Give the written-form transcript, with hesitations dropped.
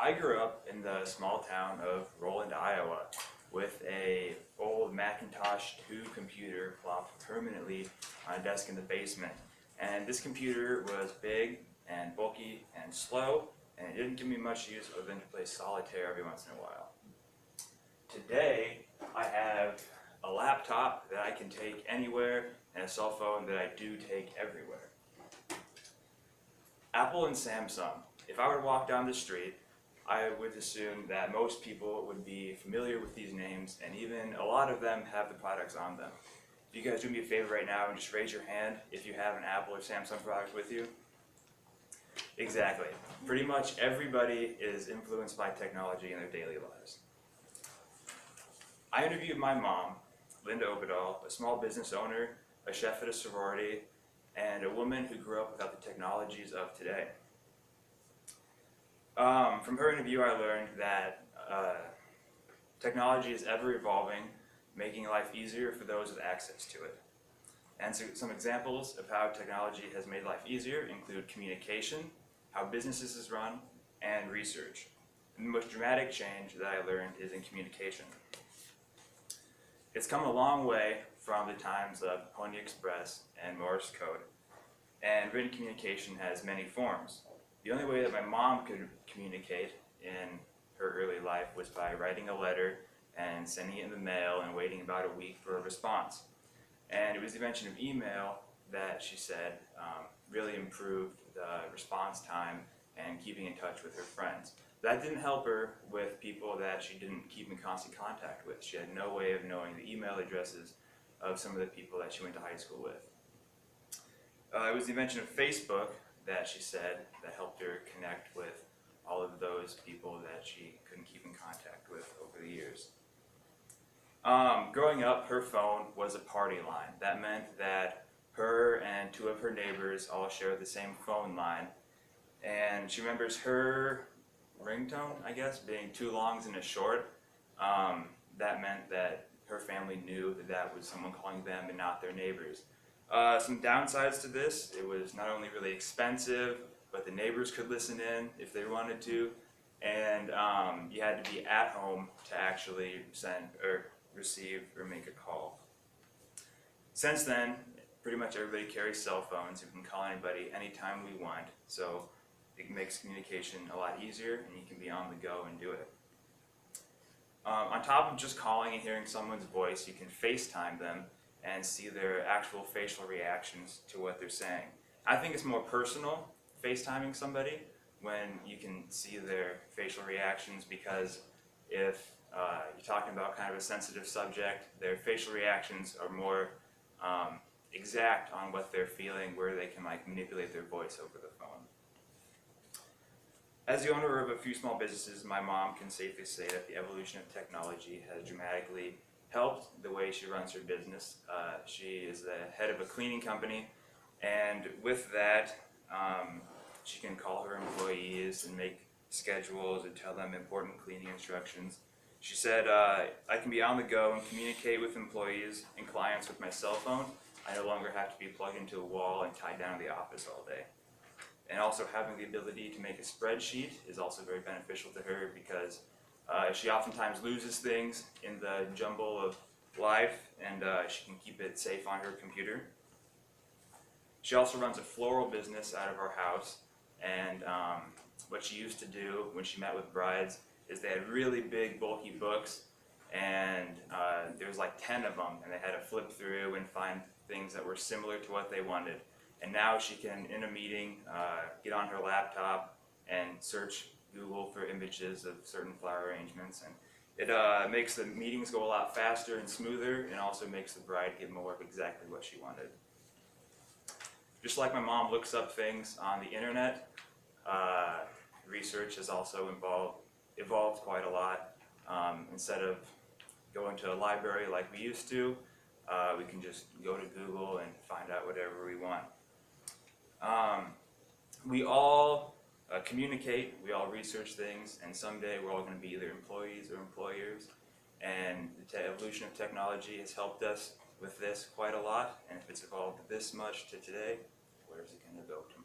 I grew up in the small town of Roland, Iowa, with a old Macintosh 2 computer plopped permanently on a desk in the basement. And this computer was big and bulky and slow, and it didn't give me much use other than to play solitaire every once in a while. Today, I have a laptop that I can take anywhere and a cell phone that I do take everywhere. Apple and Samsung. If I were to walk down the street, I would assume that most people would be familiar with these names, and even a lot of them have the products on them. If you guys do me a favor right now and just raise your hand if you have an Apple or Samsung product with you. Exactly. Pretty much everybody is influenced by technology in their daily lives. I interviewed my mom, Linda Oberdahl, a small business owner, a chef at a sorority, and a woman who grew up without the technologies of today. From her interview, I learned that technology is ever evolving, making life easier for those with access to it. And so some examples of how technology has made life easier include communication, how businesses is run, and research. And the most dramatic change that I learned is in communication. It's come a long way from the times of Pony Express and Morse code, and written communication has many forms. The only way that my mom could communicate in her early life was by writing a letter and sending it in the mail and waiting about a week for a response. And it was the invention of email that she said really improved the response time and keeping in touch with her friends. That didn't help her with people that she didn't keep in constant contact with. She had no way of knowing the email addresses of some of the people that she went to high school with. It was the invention of Facebook that she said that helped her connect with all of those people that she couldn't keep in contact with over the years. Growing up, her phone was a party line. That meant that her and two of her neighbors all shared the same phone line. And she remembers her ringtone, I guess, being two longs and a short. That meant that her family knew that that was someone calling them and not their neighbors. Some downsides to this: it was not only really expensive, but the neighbors could listen in if they wanted to, and you had to be at home to actually send or receive or make a call. Since then, pretty much everybody carries cell phones. We can call anybody anytime we want, so it makes communication a lot easier, and you can be on the go and do it. On top of just calling and hearing someone's voice, you can FaceTime them and see their actual facial reactions to what they're saying. I think it's more personal, FaceTiming somebody, when you can see their facial reactions, because if you're talking about kind of a sensitive subject, their facial reactions are more exact on what they're feeling, where they can manipulate their voice over the phone. As the owner of a few small businesses, my mom can safely say that the evolution of technology has dramatically helped the way she runs her business. She is the head of a cleaning company, and with that, she can call her employees and make schedules and tell them important cleaning instructions. She said, I can be on the go and communicate with employees and clients with my cell phone. I no longer have to be plugged into a wall and tied down to the office all day. And also having the ability to make a spreadsheet is also very beneficial to her, because she oftentimes loses things in the jumble of life, and she can keep it safe on her computer. She also runs a floral business out of our house, and what she used to do when she met with brides is they had really big bulky books, and there was like 10 of them, and they had to flip through and find things that were similar to what they wanted. And now she can, in a meeting, get on her laptop and search Google for images of certain flower arrangements, and it makes the meetings go a lot faster and smoother, and also makes the bride get more of exactly what she wanted. Just like my mom looks up things on the internet, research has also evolved quite a lot. Instead of going to a library like we used to, we can just go to Google and find out whatever we want. We all communicate, we all research things, and someday we're all going to be either employees or employers. And the evolution of technology has helped us with this quite a lot, and if it's evolved this much to today, where is it going to go tomorrow?